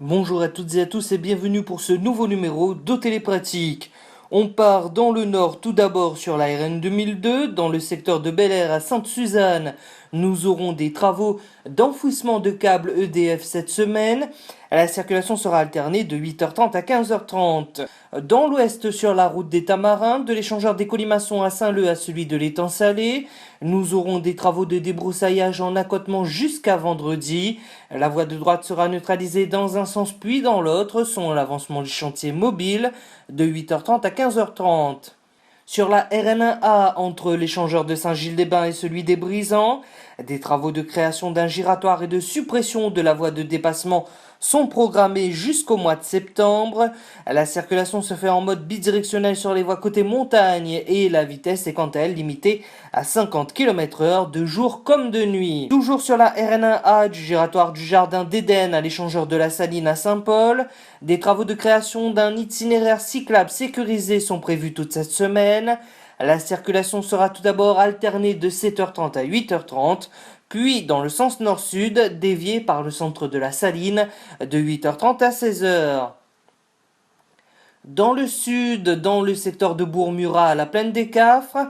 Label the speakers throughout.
Speaker 1: Bonjour à toutes et à tous et bienvenue pour ce nouveau numéro d'Otélépratique. On part dans le nord tout d'abord sur la RN 2002, dans le secteur de Bel-Air à Sainte-Suzanne. Nous aurons des travaux d'enfouissement de câbles EDF cette semaine. La circulation sera alternée de 8h30 à 15h30. Dans l'ouest sur la route des Tamarins, de l'échangeur des colimaçons à Saint-Leu à celui de l'étang Salé, nous aurons des travaux de débroussaillage en accotement jusqu'à vendredi. La voie de droite sera neutralisée dans un sens puis dans l'autre, selon l'avancement du chantier mobile, de 8h30 à 15h30. Sur la RN1A entre l'échangeur de Saint-Gilles-des-Bains et celui des Brisants, des travaux de création d'un giratoire et de suppression de la voie de dépassement sont programmés jusqu'au mois de septembre. La circulation se fait en mode bidirectionnel sur les voies côté montagne et la vitesse est quant à elle limitée à 50 km/h de jour comme de nuit. Toujours sur la RN1A du giratoire du Jardin d'Éden à l'échangeur de la Saline à Saint-Paul, des travaux de création d'un itinéraire cyclable sécurisé sont prévus toute cette semaine. La circulation sera tout d'abord alternée de 7h30 à 8h30, puis dans le sens nord-sud, déviée par le centre de la Saline de 8h30 à 16h. Dans le sud, dans le secteur de Bourg-Murat à la plaine des Cafres,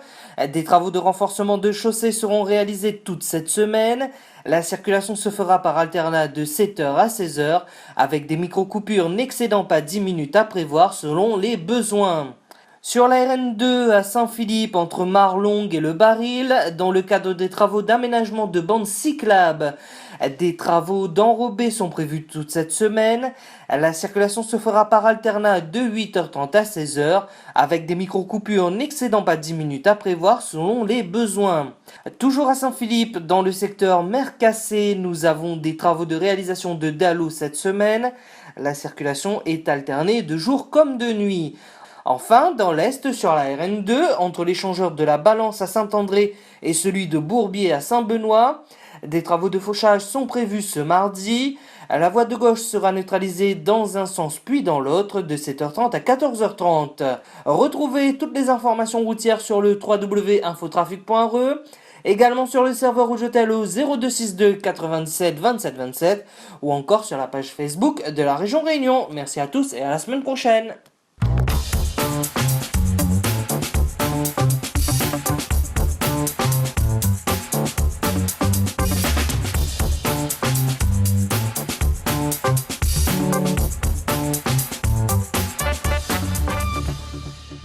Speaker 1: des travaux de renforcement de chaussée seront réalisés toute cette semaine. La circulation se fera par alternat de 7h à 16h avec des micro-coupures n'excédant pas 10 minutes à prévoir selon les besoins. Sur la RN2 à Saint-Philippe entre Marlongue et le Baril, dans le cadre des travaux d'aménagement de bandes cyclables, des travaux d'enrobés sont prévus toute cette semaine. La circulation se fera par alternat de 8h30 à 16h avec des micro-coupures n'excédant pas 10 minutes à prévoir selon les besoins. Toujours à Saint-Philippe, dans le secteur Mercassé, nous avons des travaux de réalisation de dallos cette semaine. La circulation est alternée de jour comme de nuit. Enfin, dans l'est, sur la RN2, entre l'échangeur de la Balance à Saint-André et celui de Bourbier à Saint-Benoît, des travaux de fauchage sont prévus ce mardi. La voie de gauche sera neutralisée dans un sens puis dans l'autre de 7h30 à 14h30. Retrouvez toutes les informations routières sur le www.infotrafic.re, également sur le serveur Rougetel au 0262 97 27 27 ou encore sur la page Facebook de la région Réunion. Merci à tous et à la semaine prochaine.